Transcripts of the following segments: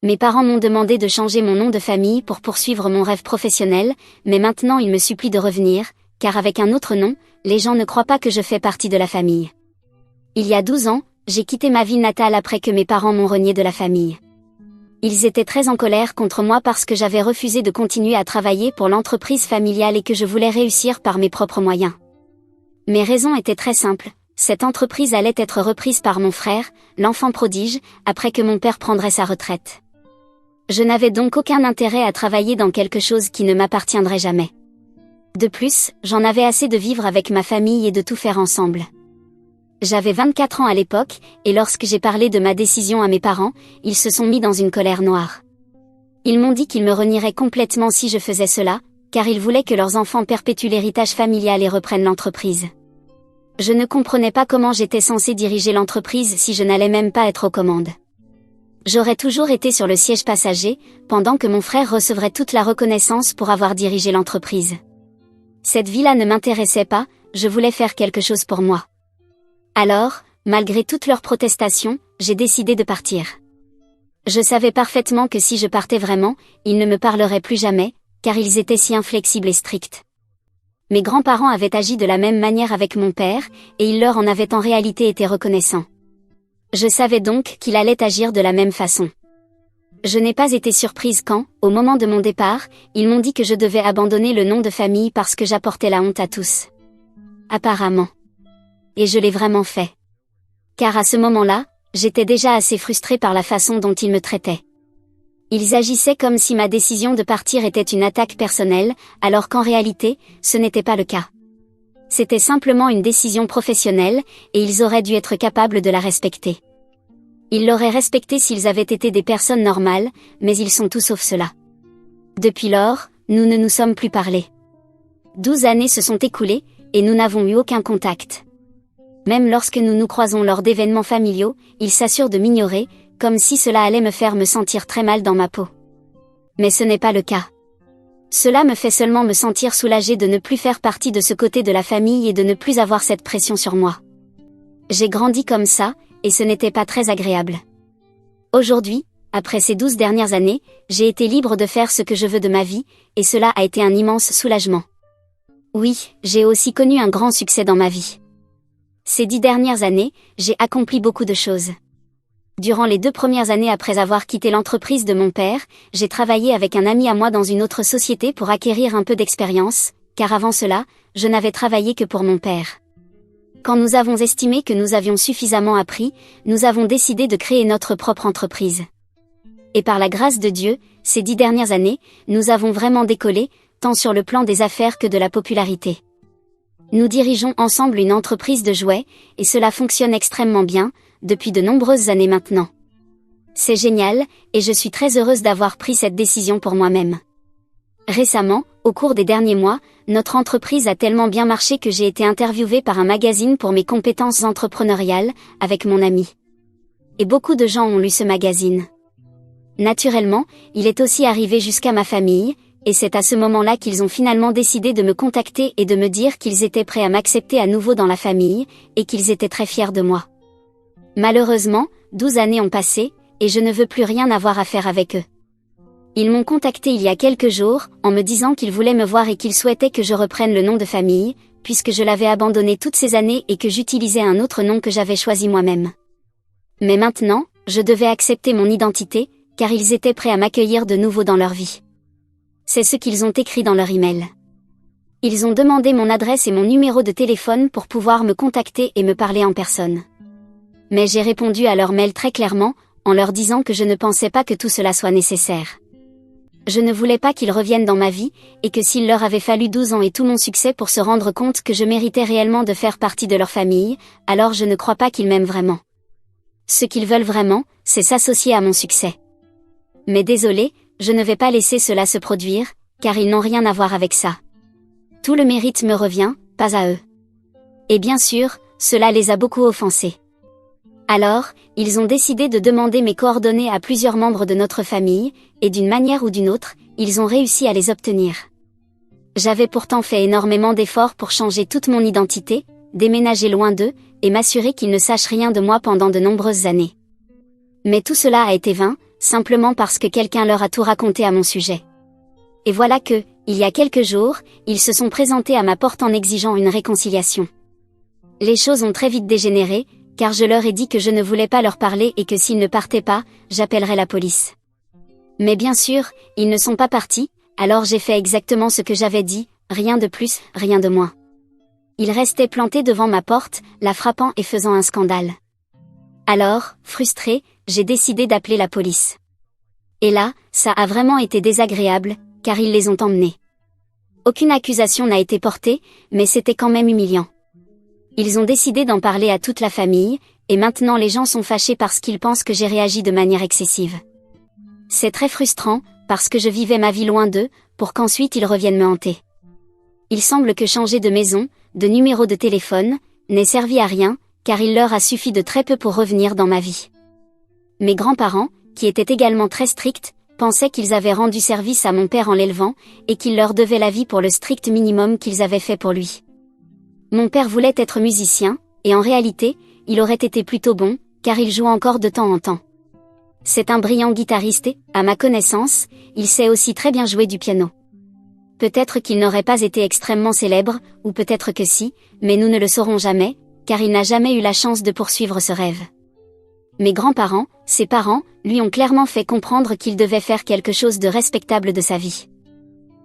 Mes parents m'ont demandé de changer mon nom de famille pour poursuivre mon rêve professionnel, mais maintenant ils me supplient de revenir, car avec un autre nom, les gens ne croient pas que je fais partie de la famille. Il y a 12 ans, j'ai quitté ma ville natale après que mes parents m'ont renié de la famille. Ils étaient très en colère contre moi parce que j'avais refusé de continuer à travailler pour l'entreprise familiale et que je voulais réussir par mes propres moyens. Mes raisons étaient très simples. Cette entreprise allait être reprise par mon frère, l'enfant prodige, après que mon père prendrait sa retraite. Je n'avais donc aucun intérêt à travailler dans quelque chose qui ne m'appartiendrait jamais. De plus, j'en avais assez de vivre avec ma famille et de tout faire ensemble. J'avais 24 ans à l'époque, et lorsque j'ai parlé de ma décision à mes parents, ils se sont mis dans une colère noire. Ils m'ont dit qu'ils me renieraient complètement si je faisais cela, car ils voulaient que leurs enfants perpétuent l'héritage familial et reprennent l'entreprise. Je ne comprenais pas comment j'étais censée diriger l'entreprise si je n'allais même pas être aux commandes. J'aurais toujours été sur le siège passager, pendant que mon frère recevrait toute la reconnaissance pour avoir dirigé l'entreprise. Cette vie-là ne m'intéressait pas, je voulais faire quelque chose pour moi. Alors, malgré toutes leurs protestations, j'ai décidé de partir. Je savais parfaitement que si je partais vraiment, ils ne me parleraient plus jamais, car ils étaient si inflexibles et stricts. Mes grands-parents avaient agi de la même manière avec mon père, et ils leur en avaient en réalité été reconnaissants. Je savais donc qu'il allait agir de la même façon. Je n'ai pas été surprise quand, au moment de mon départ, ils m'ont dit que je devais abandonner le nom de famille parce que j'apportais la honte à tous. Apparemment. Et je l'ai vraiment fait. Car à ce moment-là, j'étais déjà assez frustrée par la façon dont ils me traitaient. Ils agissaient comme si ma décision de partir était une attaque personnelle, alors qu'en réalité, ce n'était pas le cas. C'était simplement une décision professionnelle, et ils auraient dû être capables de la respecter. Ils l'auraient respectée s'ils avaient été des personnes normales, mais ils sont tout sauf cela. Depuis lors, nous ne nous sommes plus parlé. 12 années se sont écoulées, et nous n'avons eu aucun contact. Même lorsque nous nous croisons lors d'événements familiaux, ils s'assurent de m'ignorer, comme si cela allait me faire me sentir très mal dans ma peau. Mais ce n'est pas le cas. Cela me fait seulement me sentir soulagée de ne plus faire partie de ce côté de la famille et de ne plus avoir cette pression sur moi. J'ai grandi comme ça, et ce n'était pas très agréable. Aujourd'hui, après ces 12 dernières années, j'ai été libre de faire ce que je veux de ma vie, et cela a été un immense soulagement. Oui, j'ai aussi connu un grand succès dans ma vie. Ces 10 dernières années, j'ai accompli beaucoup de choses. Durant les 2 premières années après avoir quitté l'entreprise de mon père, j'ai travaillé avec un ami à moi dans une autre société pour acquérir un peu d'expérience, car avant cela, je n'avais travaillé que pour mon père. Quand nous avons estimé que nous avions suffisamment appris, nous avons décidé de créer notre propre entreprise. Et par la grâce de Dieu, ces 10 dernières années, nous avons vraiment décollé, tant sur le plan des affaires que de la popularité. Nous dirigeons ensemble une entreprise de jouets, et cela fonctionne extrêmement bien, depuis de nombreuses années maintenant. C'est génial, et je suis très heureuse d'avoir pris cette décision pour moi-même. Récemment, au cours des derniers mois, notre entreprise a tellement bien marché que j'ai été interviewée par un magazine pour mes compétences entrepreneuriales, avec mon ami. Et beaucoup de gens ont lu ce magazine. Naturellement, il est aussi arrivé jusqu'à ma famille, et c'est à ce moment-là qu'ils ont finalement décidé de me contacter et de me dire qu'ils étaient prêts à m'accepter à nouveau dans la famille, et qu'ils étaient très fiers de moi. Malheureusement, 12 années ont passé, et je ne veux plus rien avoir à faire avec eux. Ils m'ont contacté il y a quelques jours, en me disant qu'ils voulaient me voir et qu'ils souhaitaient que je reprenne le nom de famille, puisque je l'avais abandonné toutes ces années et que j'utilisais un autre nom que j'avais choisi moi-même. Mais maintenant, je devais accepter mon identité, car ils étaient prêts à m'accueillir de nouveau dans leur vie. C'est ce qu'ils ont écrit dans leur email. Ils ont demandé mon adresse et mon numéro de téléphone pour pouvoir me contacter et me parler en personne. Mais j'ai répondu à leur mail très clairement, en leur disant que je ne pensais pas que tout cela soit nécessaire. Je ne voulais pas qu'ils reviennent dans ma vie, et que s'il leur avait fallu 12 ans et tout mon succès pour se rendre compte que je méritais réellement de faire partie de leur famille, alors je ne crois pas qu'ils m'aiment vraiment. Ce qu'ils veulent vraiment, c'est s'associer à mon succès. Mais désolé, je ne vais pas laisser cela se produire, car ils n'ont rien à voir avec ça. Tout le mérite me revient, pas à eux. Et bien sûr, cela les a beaucoup offensés. Alors, ils ont décidé de demander mes coordonnées à plusieurs membres de notre famille, et d'une manière ou d'une autre, ils ont réussi à les obtenir. J'avais pourtant fait énormément d'efforts pour changer toute mon identité, déménager loin d'eux, et m'assurer qu'ils ne sachent rien de moi pendant de nombreuses années. Mais tout cela a été vain, simplement parce que quelqu'un leur a tout raconté à mon sujet. Et voilà que, il y a quelques jours, ils se sont présentés à ma porte en exigeant une réconciliation. Les choses ont très vite dégénéré, car je leur ai dit que je ne voulais pas leur parler et que s'ils ne partaient pas, j'appellerais la police. Mais bien sûr, ils ne sont pas partis, alors j'ai fait exactement ce que j'avais dit, rien de plus, rien de moins. Ils restaient plantés devant ma porte, la frappant et faisant un scandale. Alors, frustrée, j'ai décidé d'appeler la police. Et là, ça a vraiment été désagréable, car ils les ont emmenés. Aucune accusation n'a été portée, mais c'était quand même humiliant. Ils ont décidé d'en parler à toute la famille, et maintenant les gens sont fâchés parce qu'ils pensent que j'ai réagi de manière excessive. C'est très frustrant, parce que je vivais ma vie loin d'eux, pour qu'ensuite ils reviennent me hanter. Il semble que changer de maison, de numéro de téléphone, n'ait servi à rien, car il leur a suffi de très peu pour revenir dans ma vie. Mes grands-parents, qui étaient également très stricts, pensaient qu'ils avaient rendu service à mon père en l'élevant, et qu'ils leur devaient la vie pour le strict minimum qu'ils avaient fait pour lui. Mon père voulait être musicien, et en réalité, il aurait été plutôt bon, car il joue encore de temps en temps. C'est un brillant guitariste et, à ma connaissance, il sait aussi très bien jouer du piano. Peut-être qu'il n'aurait pas été extrêmement célèbre, ou peut-être que si, mais nous ne le saurons jamais, car il n'a jamais eu la chance de poursuivre ce rêve. Mes grands-parents, ses parents, lui ont clairement fait comprendre qu'il devait faire quelque chose de respectable de sa vie.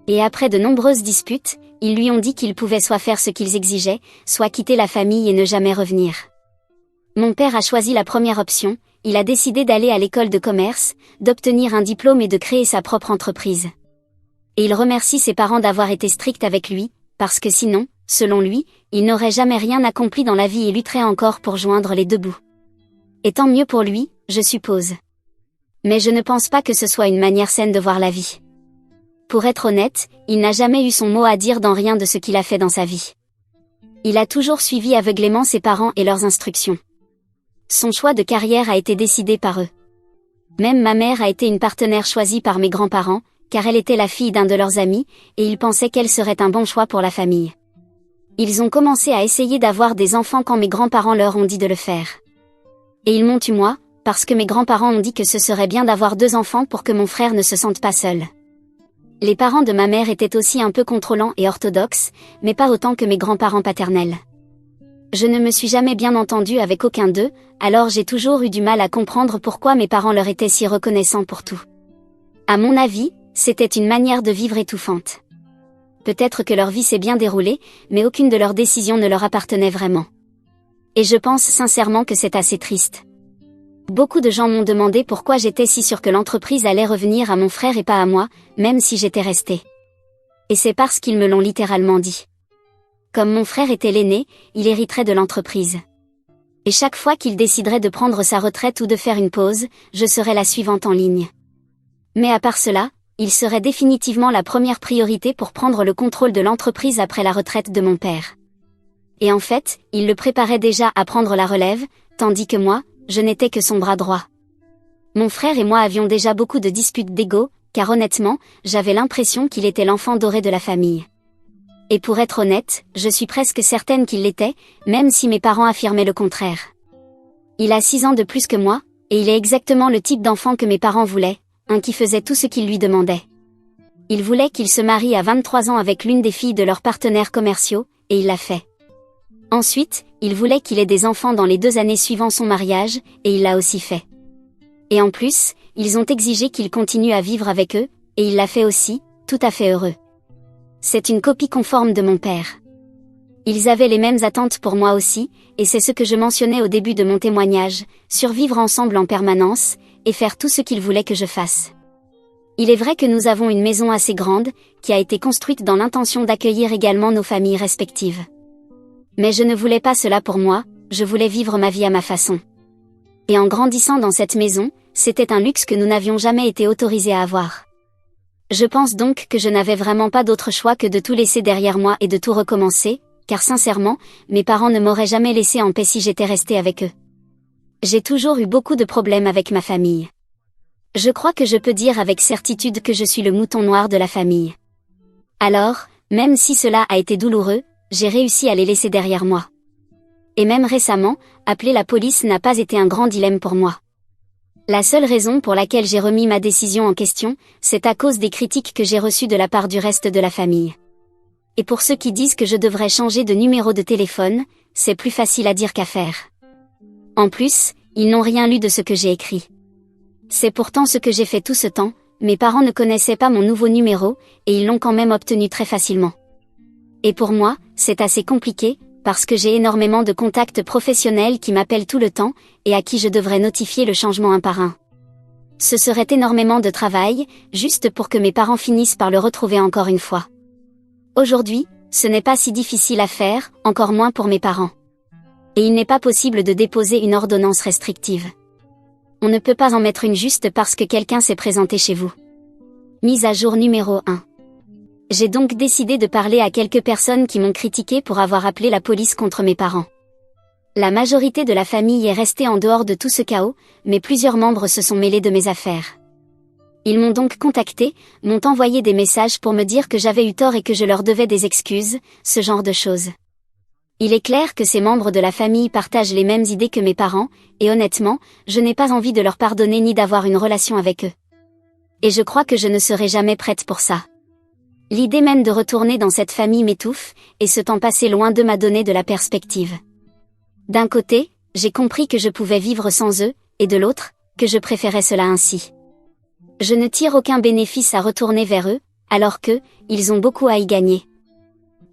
Et après de nombreuses disputes, ils lui ont dit qu'il pouvait soit faire ce qu'ils exigeaient, soit quitter la famille et ne jamais revenir. Mon père a choisi la première option, il a décidé d'aller à l'école de commerce, d'obtenir un diplôme et de créer sa propre entreprise. Et il remercie ses parents d'avoir été stricts avec lui, parce que sinon, selon lui, il n'aurait jamais rien accompli dans la vie et lutterait encore pour joindre les deux bouts. Et tant mieux pour lui, je suppose. Mais je ne pense pas que ce soit une manière saine de voir la vie. Pour être honnête, il n'a jamais eu son mot à dire dans rien de ce qu'il a fait dans sa vie. Il a toujours suivi aveuglément ses parents et leurs instructions. Son choix de carrière a été décidé par eux. Même ma mère a été une partenaire choisie par mes grands-parents, car elle était la fille d'un de leurs amis, et ils pensaient qu'elle serait un bon choix pour la famille. Ils ont commencé à essayer d'avoir des enfants quand mes grands-parents leur ont dit de le faire. Et ils m'ont eu moi, parce que mes grands-parents ont dit que ce serait bien d'avoir 2 enfants pour que mon frère ne se sente pas seul. Les parents de ma mère étaient aussi un peu contrôlants et orthodoxes, mais pas autant que mes grands-parents paternels. Je ne me suis jamais bien entendue avec aucun d'eux, alors j'ai toujours eu du mal à comprendre pourquoi mes parents leur étaient si reconnaissants pour tout. À mon avis, c'était une manière de vivre étouffante. Peut-être que leur vie s'est bien déroulée, mais aucune de leurs décisions ne leur appartenait vraiment. Et je pense sincèrement que c'est assez triste. Beaucoup de gens m'ont demandé pourquoi j'étais si sûre que l'entreprise allait revenir à mon frère et pas à moi, même si j'étais restée. Et c'est parce qu'ils me l'ont littéralement dit. Comme mon frère était l'aîné, il hériterait de l'entreprise. Et chaque fois qu'il déciderait de prendre sa retraite ou de faire une pause, je serais la suivante en ligne. Mais à part cela, il serait définitivement la première priorité pour prendre le contrôle de l'entreprise après la retraite de mon père. Et en fait, il le préparait déjà à prendre la relève, tandis que moi, je n'étais que son bras droit. Mon frère et moi avions déjà beaucoup de disputes d'ego, car honnêtement, j'avais l'impression qu'il était l'enfant doré de la famille. Et pour être honnête, je suis presque certaine qu'il l'était, même si mes parents affirmaient le contraire. Il a 6 ans de plus que moi, et il est exactement le type d'enfant que mes parents voulaient, un qui faisait tout ce qu'ils lui demandaient. Il voulait qu'il se marie à 23 ans avec l'une des filles de leurs partenaires commerciaux, et il l'a fait. Ensuite, il voulait qu'il ait des enfants dans les 2 années suivant son mariage, et il l'a aussi fait. Et en plus, ils ont exigé qu'il continue à vivre avec eux, et il l'a fait aussi, tout à fait heureux. C'est une copie conforme de mon père. Ils avaient les mêmes attentes pour moi aussi, et c'est ce que je mentionnais au début de mon témoignage, survivre ensemble en permanence, et faire tout ce qu'ils voulaient que je fasse. Il est vrai que nous avons une maison assez grande, qui a été construite dans l'intention d'accueillir également nos familles respectives. Mais je ne voulais pas cela pour moi, je voulais vivre ma vie à ma façon. Et en grandissant dans cette maison, c'était un luxe que nous n'avions jamais été autorisés à avoir. Je pense donc que je n'avais vraiment pas d'autre choix que de tout laisser derrière moi et de tout recommencer, car sincèrement, mes parents ne m'auraient jamais laissé en paix si j'étais restée avec eux. J'ai toujours eu beaucoup de problèmes avec ma famille. Je crois que je peux dire avec certitude que je suis le mouton noir de la famille. Alors, même si cela a été douloureux, j'ai réussi à les laisser derrière moi. Et même récemment, appeler la police n'a pas été un grand dilemme pour moi. La seule raison pour laquelle j'ai remis ma décision en question, c'est à cause des critiques que j'ai reçues de la part du reste de la famille. Et pour ceux qui disent que je devrais changer de numéro de téléphone, c'est plus facile à dire qu'à faire. En plus, ils n'ont rien lu de ce que j'ai écrit. C'est pourtant ce que j'ai fait tout ce temps, mes parents ne connaissaient pas mon nouveau numéro, et ils l'ont quand même obtenu très facilement. Et pour moi, c'est assez compliqué, parce que j'ai énormément de contacts professionnels qui m'appellent tout le temps, et à qui je devrais notifier le changement un par un. Ce serait énormément de travail, juste pour que mes parents finissent par le retrouver encore une fois. Aujourd'hui, ce n'est pas si difficile à faire, encore moins pour mes parents. Et il n'est pas possible de déposer une ordonnance restrictive. On ne peut pas en mettre une juste parce que quelqu'un s'est présenté chez vous. Mise à jour numéro 1. J'ai donc décidé de parler à quelques personnes qui m'ont critiqué pour avoir appelé la police contre mes parents. La majorité de la famille est restée en dehors de tout ce chaos, mais plusieurs membres se sont mêlés de mes affaires. Ils m'ont donc contacté, m'ont envoyé des messages pour me dire que j'avais eu tort et que je leur devais des excuses, ce genre de choses. Il est clair que ces membres de la famille partagent les mêmes idées que mes parents, et honnêtement, je n'ai pas envie de leur pardonner ni d'avoir une relation avec eux. Et je crois que je ne serai jamais prête pour ça. L'idée même de retourner dans cette famille m'étouffe, et ce temps passé loin d'eux m'a donné de la perspective. D'un côté, j'ai compris que je pouvais vivre sans eux, et de l'autre, que je préférais cela ainsi. Je ne tire aucun bénéfice à retourner vers eux, alors que, ils ont beaucoup à y gagner.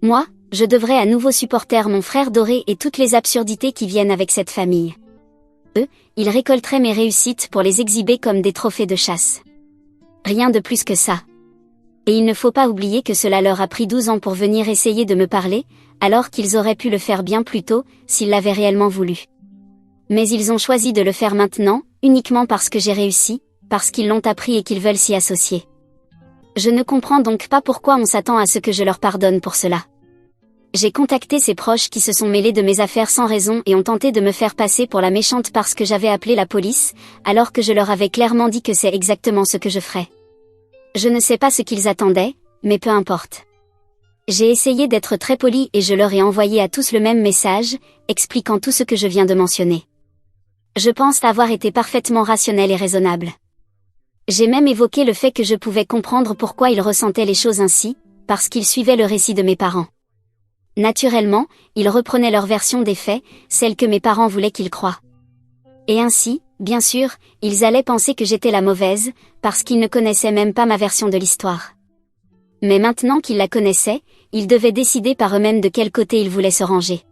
Moi, je devrais à nouveau supporter mon frère doré et toutes les absurdités qui viennent avec cette famille. Eux, ils récolteraient mes réussites pour les exhiber comme des trophées de chasse. Rien de plus que ça. Et il ne faut pas oublier que cela leur a pris 12 ans pour venir essayer de me parler, alors qu'ils auraient pu le faire bien plus tôt, s'ils l'avaient réellement voulu. Mais ils ont choisi de le faire maintenant, uniquement parce que j'ai réussi, parce qu'ils l'ont appris et qu'ils veulent s'y associer. Je ne comprends donc pas pourquoi on s'attend à ce que je leur pardonne pour cela. J'ai contacté ces proches qui se sont mêlés de mes affaires sans raison et ont tenté de me faire passer pour la méchante parce que j'avais appelé la police, alors que je leur avais clairement dit que c'est exactement ce que je ferais. Je ne sais pas ce qu'ils attendaient, mais peu importe. J'ai essayé d'être très poli et je leur ai envoyé à tous le même message, expliquant tout ce que je viens de mentionner. Je pense avoir été parfaitement rationnel et raisonnable. J'ai même évoqué le fait que je pouvais comprendre pourquoi ils ressentaient les choses ainsi, parce qu'ils suivaient le récit de mes parents. Naturellement, ils reprenaient leur version des faits, celle que mes parents voulaient qu'ils croient. Et ainsi, bien sûr, ils allaient penser que j'étais la mauvaise, parce qu'ils ne connaissaient même pas ma version de l'histoire. Mais maintenant qu'ils la connaissaient, ils devaient décider par eux-mêmes de quel côté ils voulaient se ranger.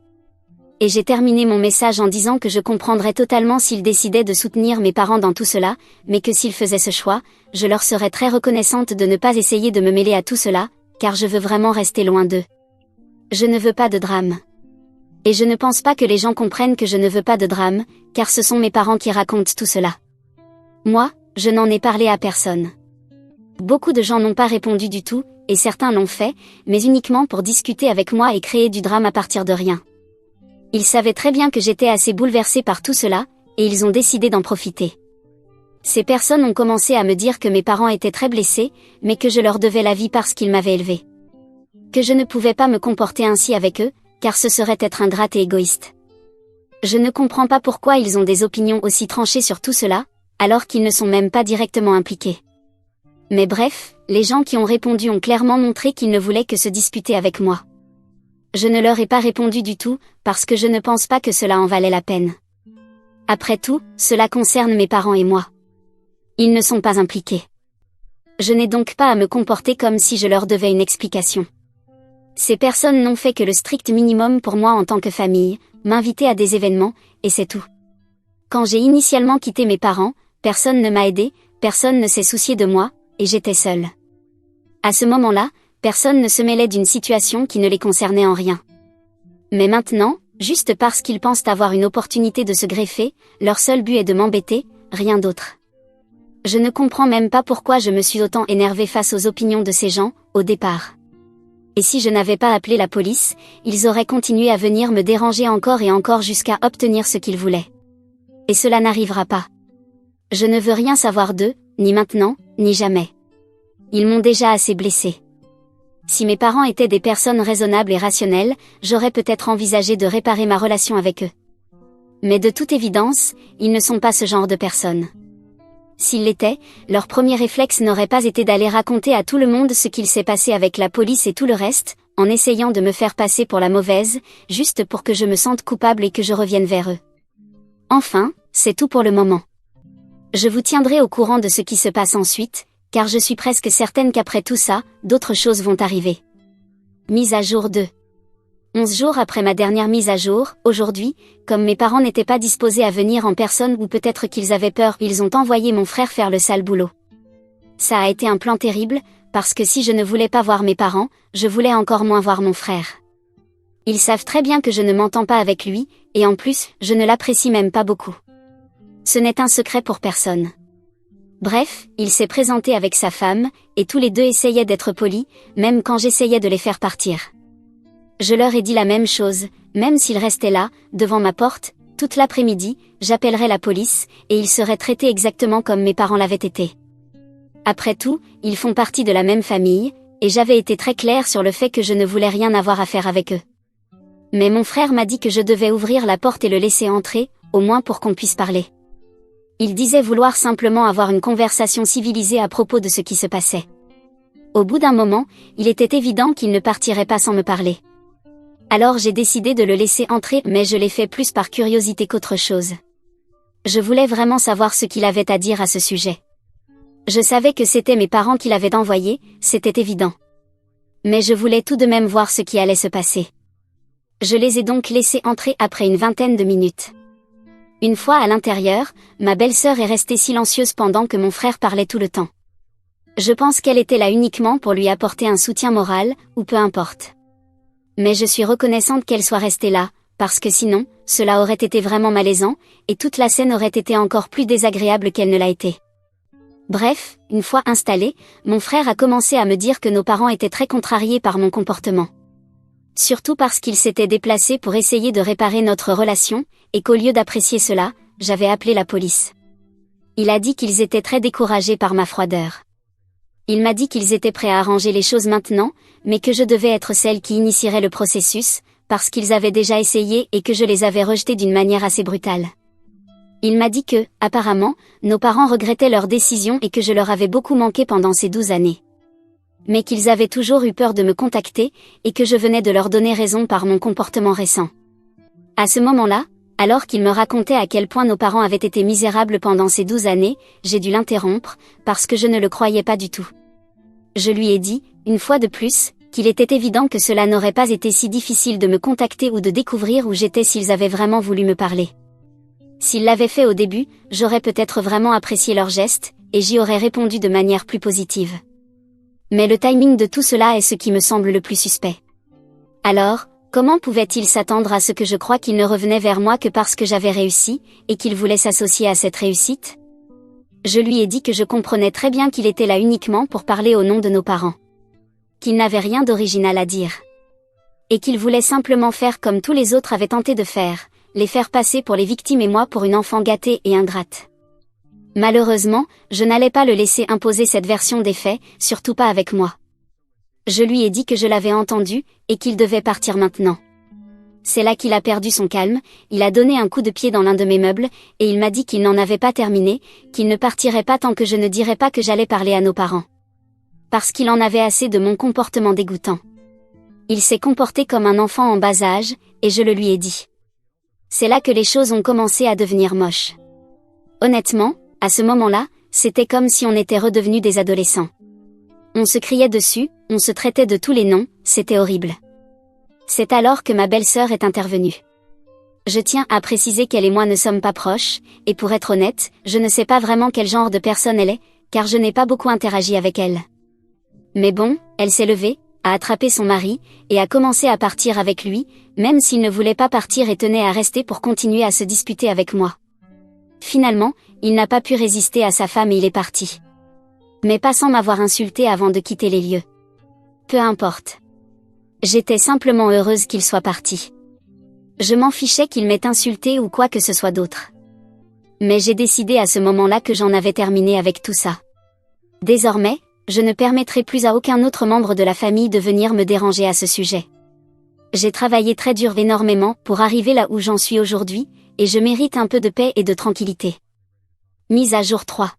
Et j'ai terminé mon message en disant que je comprendrais totalement s'ils décidaient de soutenir mes parents dans tout cela, mais que s'ils faisaient ce choix, je leur serais très reconnaissante de ne pas essayer de me mêler à tout cela, car je veux vraiment rester loin d'eux. Je ne veux pas de drame. Et je ne pense pas que les gens comprennent que je ne veux pas de drame, car ce sont mes parents qui racontent tout cela. Moi, je n'en ai parlé à personne. Beaucoup de gens n'ont pas répondu du tout, et certains l'ont fait, mais uniquement pour discuter avec moi et créer du drame à partir de rien. Ils savaient très bien que j'étais assez bouleversée par tout cela, et ils ont décidé d'en profiter. Ces personnes ont commencé à me dire que mes parents étaient très blessés, mais que je leur devais la vie parce qu'ils m'avaient élevée. Que je ne pouvais pas me comporter ainsi avec eux, car ce serait être ingrate et égoïste. Je ne comprends pas pourquoi ils ont des opinions aussi tranchées sur tout cela, alors qu'ils ne sont même pas directement impliqués. Mais bref, les gens qui ont répondu ont clairement montré qu'ils ne voulaient que se disputer avec moi. Je ne leur ai pas répondu du tout, parce que je ne pense pas que cela en valait la peine. Après tout, cela concerne mes parents et moi. Ils ne sont pas impliqués. Je n'ai donc pas à me comporter comme si je leur devais une explication. Ces personnes n'ont fait que le strict minimum pour moi en tant que famille, m'inviter à des événements, et c'est tout. Quand j'ai initialement quitté mes parents, personne ne m'a aidé, personne ne s'est soucié de moi, et j'étais seule. À ce moment-là, personne ne se mêlait d'une situation qui ne les concernait en rien. Mais maintenant, juste parce qu'ils pensent avoir une opportunité de se greffer, leur seul but est de m'embêter, rien d'autre. Je ne comprends même pas pourquoi je me suis autant énervée face aux opinions de ces gens, au départ. Et si je n'avais pas appelé la police, ils auraient continué à venir me déranger encore et encore jusqu'à obtenir ce qu'ils voulaient. Et cela n'arrivera pas. Je ne veux rien savoir d'eux, ni maintenant, ni jamais. Ils m'ont déjà assez blessée. Si mes parents étaient des personnes raisonnables et rationnelles, j'aurais peut-être envisagé de réparer ma relation avec eux. Mais de toute évidence, ils ne sont pas ce genre de personnes. S'il l'était, leur premier réflexe n'aurait pas été d'aller raconter à tout le monde ce qu'il s'est passé avec la police et tout le reste, en essayant de me faire passer pour la mauvaise, juste pour que je me sente coupable et que je revienne vers eux. Enfin, c'est tout pour le moment. Je vous tiendrai au courant de ce qui se passe ensuite, car je suis presque certaine qu'après tout ça, d'autres choses vont arriver. Mise à jour 2. 11 jours après ma dernière mise à jour, aujourd'hui, comme mes parents n'étaient pas disposés à venir en personne ou peut-être qu'ils avaient peur, ils ont envoyé mon frère faire le sale boulot. Ça a été un plan terrible, parce que si je ne voulais pas voir mes parents, je voulais encore moins voir mon frère. Ils savent très bien que je ne m'entends pas avec lui, et en plus, je ne l'apprécie même pas beaucoup. Ce n'est un secret pour personne. Bref, il s'est présenté avec sa femme, et tous les deux essayaient d'être polis, même quand j'essayais de les faire partir. Je leur ai dit la même chose, même s'ils restaient là, devant ma porte, toute l'après-midi, j'appellerais la police, et ils seraient traités exactement comme mes parents l'avaient été. Après tout, ils font partie de la même famille, et j'avais été très claire sur le fait que je ne voulais rien avoir à faire avec eux. Mais mon frère m'a dit que je devais ouvrir la porte et le laisser entrer, au moins pour qu'on puisse parler. Il disait vouloir simplement avoir une conversation civilisée à propos de ce qui se passait. Au bout d'un moment, il était évident qu'il ne partirait pas sans me parler. Alors j'ai décidé de le laisser entrer, mais je l'ai fait plus par curiosité qu'autre chose. Je voulais vraiment savoir ce qu'il avait à dire à ce sujet. Je savais que c'était mes parents qui l'avaient envoyé, c'était évident. Mais je voulais tout de même voir ce qui allait se passer. Je les ai donc laissés entrer après une vingtaine de minutes. Une fois à l'intérieur, ma belle-sœur est restée silencieuse pendant que mon frère parlait tout le temps. Je pense qu'elle était là uniquement pour lui apporter un soutien moral, ou peu importe. Mais je suis reconnaissante qu'elle soit restée là, parce que sinon, cela aurait été vraiment malaisant, et toute la scène aurait été encore plus désagréable qu'elle ne l'a été. Bref, une fois installé, mon frère a commencé à me dire que nos parents étaient très contrariés par mon comportement. Surtout parce qu'ils s'étaient déplacés pour essayer de réparer notre relation, et qu'au lieu d'apprécier cela, j'avais appelé la police. Il a dit qu'ils étaient très découragés par ma froideur. Il m'a dit qu'ils étaient prêts à arranger les choses maintenant, mais que je devais être celle qui initierait le processus, parce qu'ils avaient déjà essayé et que je les avais rejetés d'une manière assez brutale. Il m'a dit que, apparemment, nos parents regrettaient leur décision et que je leur avais beaucoup manqué pendant ces 12 années. Mais qu'ils avaient toujours eu peur de me contacter, et que je venais de leur donner raison par mon comportement récent. À ce moment-là, alors qu'il me racontait à quel point nos parents avaient été misérables pendant ces 12 années, j'ai dû l'interrompre, parce que je ne le croyais pas du tout. Je lui ai dit, une fois de plus, qu'il était évident que cela n'aurait pas été si difficile de me contacter ou de découvrir où j'étais s'ils avaient vraiment voulu me parler. S'ils l'avaient fait au début, j'aurais peut-être vraiment apprécié leur geste, et j'y aurais répondu de manière plus positive. Mais le timing de tout cela est ce qui me semble le plus suspect. Alors, comment pouvait-il s'attendre à ce que je croie qu'il ne revenait vers moi que parce que j'avais réussi, et qu'il voulait s'associer à cette réussite ? Je lui ai dit que je comprenais très bien qu'il était là uniquement pour parler au nom de nos parents. Qu'il n'avait rien d'original à dire. Et qu'il voulait simplement faire comme tous les autres avaient tenté de faire, les faire passer pour les victimes et moi pour une enfant gâtée et ingrate. Malheureusement, je n'allais pas le laisser imposer cette version des faits, surtout pas avec moi. Je lui ai dit que je l'avais entendu, et qu'il devait partir maintenant. C'est là qu'il a perdu son calme, il a donné un coup de pied dans l'un de mes meubles, et il m'a dit qu'il n'en avait pas terminé, qu'il ne partirait pas tant que je ne dirais pas que j'allais parler à nos parents. Parce qu'il en avait assez de mon comportement dégoûtant. Il s'est comporté comme un enfant en bas âge, et je le lui ai dit. C'est là que les choses ont commencé à devenir moches. Honnêtement, à ce moment-là, c'était comme si on était redevenus des adolescents. On se criait dessus, on se traitait de tous les noms, c'était horrible. C'est alors que ma belle-sœur est intervenue. Je tiens à préciser qu'elle et moi ne sommes pas proches, et pour être honnête, je ne sais pas vraiment quel genre de personne elle est, car je n'ai pas beaucoup interagi avec elle. Mais bon, elle s'est levée, a attrapé son mari, et a commencé à partir avec lui, même s'il ne voulait pas partir et tenait à rester pour continuer à se disputer avec moi. Finalement, il n'a pas pu résister à sa femme et il est parti. Mais pas sans m'avoir insulté avant de quitter les lieux. Peu importe. J'étais simplement heureuse qu'il soit parti. Je m'en fichais qu'il m'ait insulté ou quoi que ce soit d'autre. Mais j'ai décidé à ce moment-là que j'en avais terminé avec tout ça. Désormais, je ne permettrai plus à aucun autre membre de la famille de venir me déranger à ce sujet. J'ai travaillé très dur énormément pour arriver là où j'en suis aujourd'hui, et je mérite un peu de paix et de tranquillité. Mise à jour 3.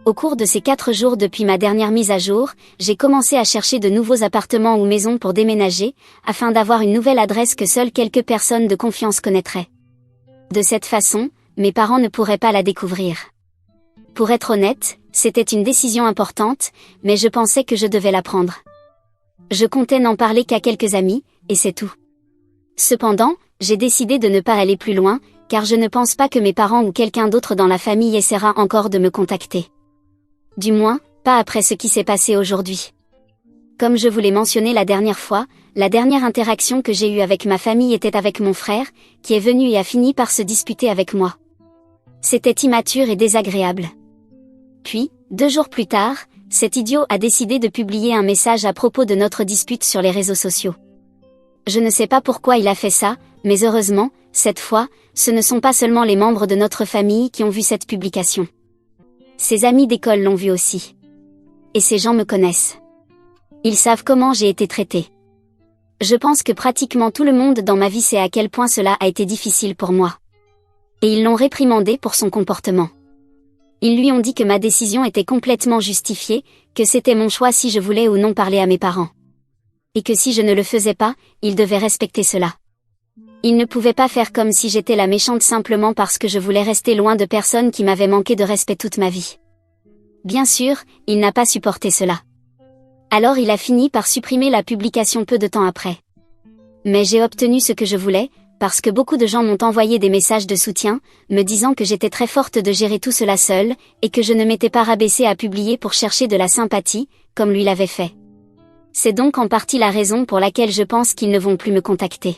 Au cours de ces 4 jours depuis ma dernière mise à jour, j'ai commencé à chercher de nouveaux appartements ou maisons pour déménager, afin d'avoir une nouvelle adresse que seules quelques personnes de confiance connaîtraient. De cette façon, mes parents ne pourraient pas la découvrir. Pour être honnête, c'était une décision importante, mais je pensais que je devais la prendre. Je comptais n'en parler qu'à quelques amis, et c'est tout. Cependant, j'ai décidé de ne pas aller plus loin, car je ne pense pas que mes parents ou quelqu'un d'autre dans la famille essaiera encore de me contacter. Du moins, pas après ce qui s'est passé aujourd'hui. Comme je vous l'ai mentionné la dernière fois, la dernière interaction que j'ai eue avec ma famille était avec mon frère, qui est venu et a fini par se disputer avec moi. C'était immature et désagréable. Puis, 2 jours plus tard, cet idiot a décidé de publier un message à propos de notre dispute sur les réseaux sociaux. Je ne sais pas pourquoi il a fait ça, mais heureusement, cette fois, ce ne sont pas seulement les membres de notre famille qui ont vu cette publication. Ses amis d'école l'ont vu aussi. Et ces gens me connaissent. Ils savent comment j'ai été traitée. Je pense que pratiquement tout le monde dans ma vie sait à quel point cela a été difficile pour moi. Et ils l'ont réprimandé pour son comportement. Ils lui ont dit que ma décision était complètement justifiée, que c'était mon choix si je voulais ou non parler à mes parents. Et que si je ne le faisais pas, ils devaient respecter cela. Ils ne pouvaient pas faire comme si j'étais la méchante simplement parce que je voulais rester loin de personnes qui m'avaient manqué de respect toute ma vie. Bien sûr, il n'a pas supporté cela. Alors il a fini par supprimer la publication peu de temps après. Mais j'ai obtenu ce que je voulais, parce que beaucoup de gens m'ont envoyé des messages de soutien, me disant que j'étais très forte de gérer tout cela seule, et que je ne m'étais pas rabaissée à publier pour chercher de la sympathie, comme lui l'avait fait. C'est donc en partie la raison pour laquelle je pense qu'ils ne vont plus me contacter.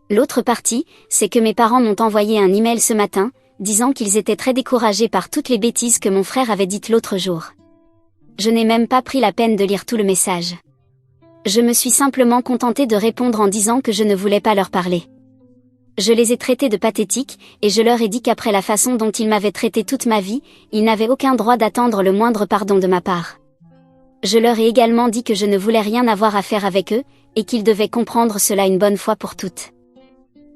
L'autre partie, c'est que mes parents m'ont envoyé un email ce matin, disant qu'ils étaient très découragés par toutes les bêtises que mon frère avait dites l'autre jour. Je n'ai même pas pris la peine de lire tout le message. Je me suis simplement contentée de répondre en disant que je ne voulais pas leur parler. Je les ai traités de pathétiques, et je leur ai dit qu'après la façon dont ils m'avaient traité toute ma vie, ils n'avaient aucun droit d'attendre le moindre pardon de ma part. Je leur ai également dit que je ne voulais rien avoir à faire avec eux, et qu'ils devaient comprendre cela une bonne fois pour toutes.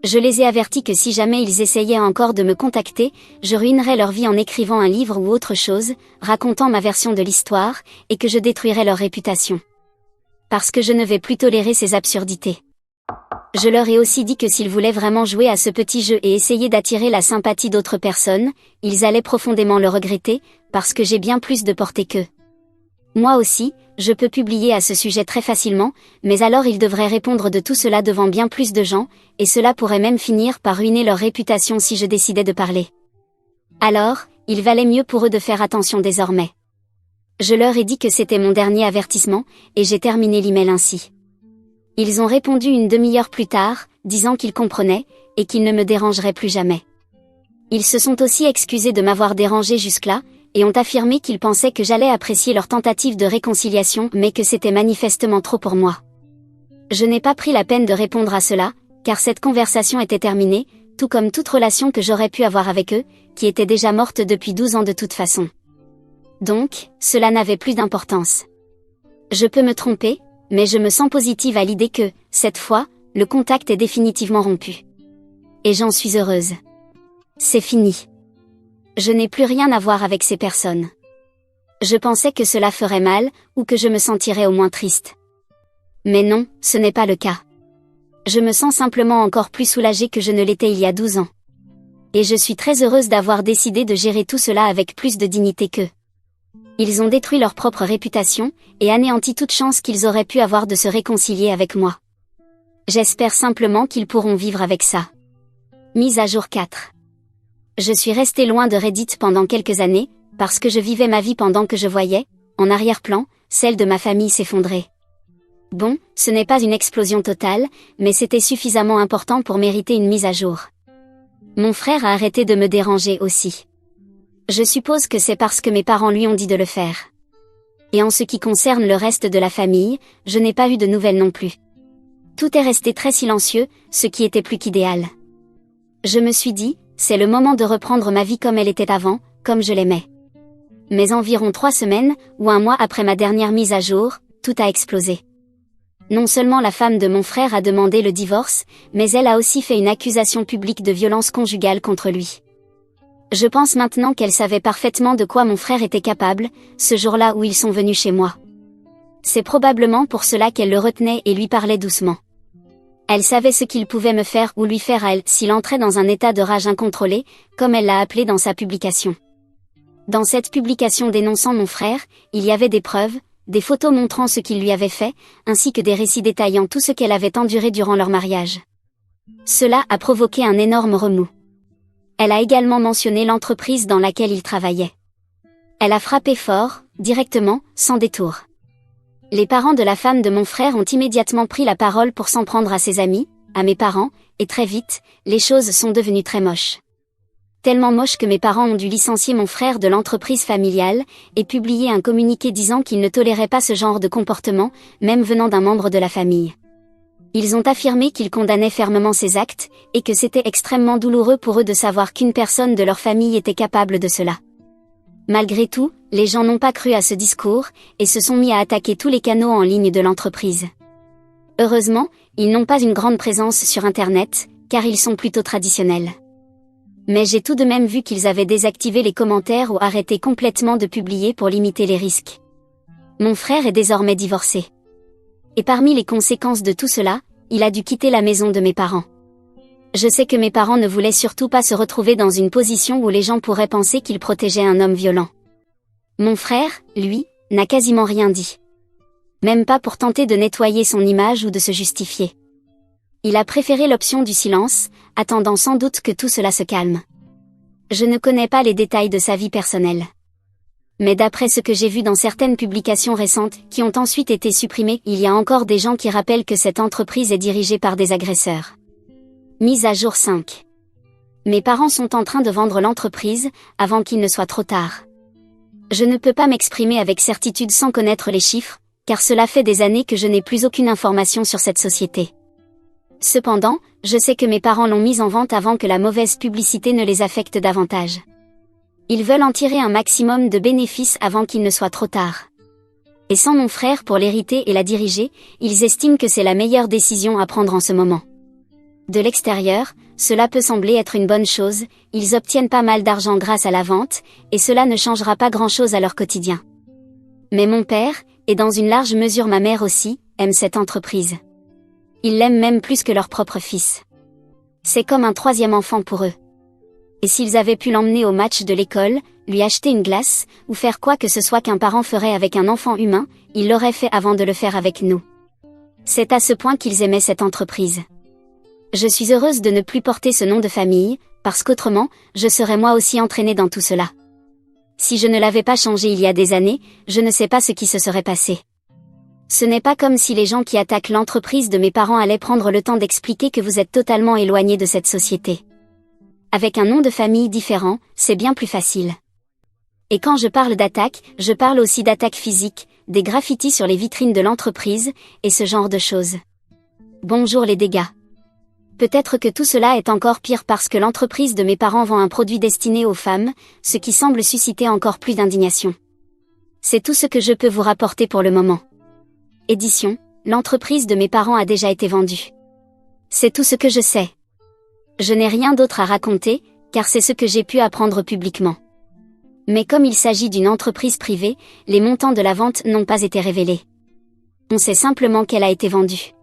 Je les ai avertis que si jamais ils essayaient encore de me contacter, je ruinerais leur vie en écrivant un livre ou autre chose, racontant ma version de l'histoire, et que je détruirais leur réputation. Parce que je ne vais plus tolérer ces absurdités. Je leur ai aussi dit que s'ils voulaient vraiment jouer à ce petit jeu et essayer d'attirer la sympathie d'autres personnes, ils allaient profondément le regretter, parce que j'ai bien plus de portée qu'eux. Moi aussi, je peux publier à ce sujet très facilement, mais alors ils devraient répondre de tout cela devant bien plus de gens, et cela pourrait même finir par ruiner leur réputation si je décidais de parler. Alors, il valait mieux pour eux de faire attention désormais. Je leur ai dit que c'était mon dernier avertissement, et j'ai terminé l'email ainsi. Ils ont répondu une demi-heure plus tard, disant qu'ils comprenaient, et qu'ils ne me dérangeraient plus jamais. Ils se sont aussi excusés de m'avoir dérangé jusque-là, et ont affirmé qu'ils pensaient que j'allais apprécier leur tentative de réconciliation mais que c'était manifestement trop pour moi. Je n'ai pas pris la peine de répondre à cela, car cette conversation était terminée, tout comme toute relation que j'aurais pu avoir avec eux, qui était déjà morte depuis 12 ans de toute façon. Donc, cela n'avait plus d'importance. Je peux me tromper, mais je me sens positive à l'idée que, cette fois, le contact est définitivement rompu. Et j'en suis heureuse. C'est fini. Je n'ai plus rien à voir avec ces personnes. Je pensais que cela ferait mal, ou que je me sentirais au moins triste. Mais non, ce n'est pas le cas. Je me sens simplement encore plus soulagée que je ne l'étais il y a 12 ans. Et je suis très heureuse d'avoir décidé de gérer tout cela avec plus de dignité qu'eux. Ils ont détruit leur propre réputation, et anéanti toute chance qu'ils auraient pu avoir de se réconcilier avec moi. J'espère simplement qu'ils pourront vivre avec ça. Mise à jour 4. Je suis restée loin de Reddit pendant quelques années, parce que je vivais ma vie pendant que je voyais, en arrière-plan, celle de ma famille s'effondrer. Bon, ce n'est pas une explosion totale, mais c'était suffisamment important pour mériter une mise à jour. Mon frère a arrêté de me déranger aussi. Je suppose que c'est parce que mes parents lui ont dit de le faire. Et en ce qui concerne le reste de la famille, je n'ai pas eu de nouvelles non plus. Tout est resté très silencieux, ce qui était plus qu'idéal. Je me suis dit, c'est le moment de reprendre ma vie comme elle était avant, comme je l'aimais. Mais environ 3 semaines, ou un mois après ma dernière mise à jour, tout a explosé. Non seulement la femme de mon frère a demandé le divorce, mais elle a aussi fait une accusation publique de violence conjugale contre lui. Je pense maintenant qu'elle savait parfaitement de quoi mon frère était capable, ce jour-là où ils sont venus chez moi. C'est probablement pour cela qu'elle le retenait et lui parlait doucement. Elle savait ce qu'il pouvait me faire ou lui faire à elle s'il entrait dans un état de rage incontrôlé, comme elle l'a appelé dans sa publication. Dans cette publication dénonçant mon frère, il y avait des preuves, des photos montrant ce qu'il lui avait fait, ainsi que des récits détaillant tout ce qu'elle avait enduré durant leur mariage. Cela a provoqué un énorme remous. Elle a également mentionné l'entreprise dans laquelle il travaillait. Elle a frappé fort, directement, sans détour. Les parents de la femme de mon frère ont immédiatement pris la parole pour s'en prendre à ses amis, à mes parents, et très vite, les choses sont devenues très moches. Tellement moches que mes parents ont dû licencier mon frère de l'entreprise familiale, et publier un communiqué disant qu'ils ne toléraient pas ce genre de comportement, même venant d'un membre de la famille. Ils ont affirmé qu'ils condamnaient fermement ces actes, et que c'était extrêmement douloureux pour eux de savoir qu'une personne de leur famille était capable de cela. Malgré tout, les gens n'ont pas cru à ce discours, et se sont mis à attaquer tous les canaux en ligne de l'entreprise. Heureusement, ils n'ont pas une grande présence sur Internet, car ils sont plutôt traditionnels. Mais j'ai tout de même vu qu'ils avaient désactivé les commentaires ou arrêté complètement de publier pour limiter les risques. Mon frère est désormais divorcé. Et parmi les conséquences de tout cela, il a dû quitter la maison de mes parents. Je sais que mes parents ne voulaient surtout pas se retrouver dans une position où les gens pourraient penser qu'ils protégeaient un homme violent. Mon frère, lui, n'a quasiment rien dit. Même pas pour tenter de nettoyer son image ou de se justifier. Il a préféré l'option du silence, attendant sans doute que tout cela se calme. Je ne connais pas les détails de sa vie personnelle. Mais d'après ce que j'ai vu dans certaines publications récentes, qui ont ensuite été supprimées, il y a encore des gens qui rappellent que cette entreprise est dirigée par des agresseurs. Mise à jour 5. Mes parents sont en train de vendre l'entreprise, avant qu'il ne soit trop tard. Je ne peux pas m'exprimer avec certitude sans connaître les chiffres, car cela fait des années que je n'ai plus aucune information sur cette société. Cependant, je sais que mes parents l'ont mise en vente avant que la mauvaise publicité ne les affecte davantage. Ils veulent en tirer un maximum de bénéfices avant qu'il ne soit trop tard. Et sans mon frère pour l'hériter et la diriger, ils estiment que c'est la meilleure décision à prendre en ce moment. De l'extérieur, cela peut sembler être une bonne chose, ils obtiennent pas mal d'argent grâce à la vente, et cela ne changera pas grand-chose à leur quotidien. Mais mon père, et dans une large mesure ma mère aussi, aiment cette entreprise. Ils l'aiment même plus que leur propre fils. C'est comme un troisième enfant pour eux. Et s'ils avaient pu l'emmener au match de l'école, lui acheter une glace, ou faire quoi que ce soit qu'un parent ferait avec un enfant humain, ils l'auraient fait avant de le faire avec nous. C'est à ce point qu'ils aimaient cette entreprise. Je suis heureuse de ne plus porter ce nom de famille, parce qu'autrement, je serais moi aussi entraînée dans tout cela. Si je ne l'avais pas changé il y a des années, je ne sais pas ce qui se serait passé. Ce n'est pas comme si les gens qui attaquent l'entreprise de mes parents allaient prendre le temps d'expliquer que vous êtes totalement éloigné de cette société. Avec un nom de famille différent, c'est bien plus facile. Et quand je parle d'attaque, je parle aussi d'attaque physique, des graffitis sur les vitrines de l'entreprise, et ce genre de choses. Bonjour les dégâts. Peut-être que tout cela est encore pire parce que l'entreprise de mes parents vend un produit destiné aux femmes, ce qui semble susciter encore plus d'indignation. C'est tout ce que je peux vous rapporter pour le moment. Édition, l'entreprise de mes parents a déjà été vendue. C'est tout ce que je sais. Je n'ai rien d'autre à raconter, car c'est ce que j'ai pu apprendre publiquement. Mais comme il s'agit d'une entreprise privée, les montants de la vente n'ont pas été révélés. On sait simplement qu'elle a été vendue.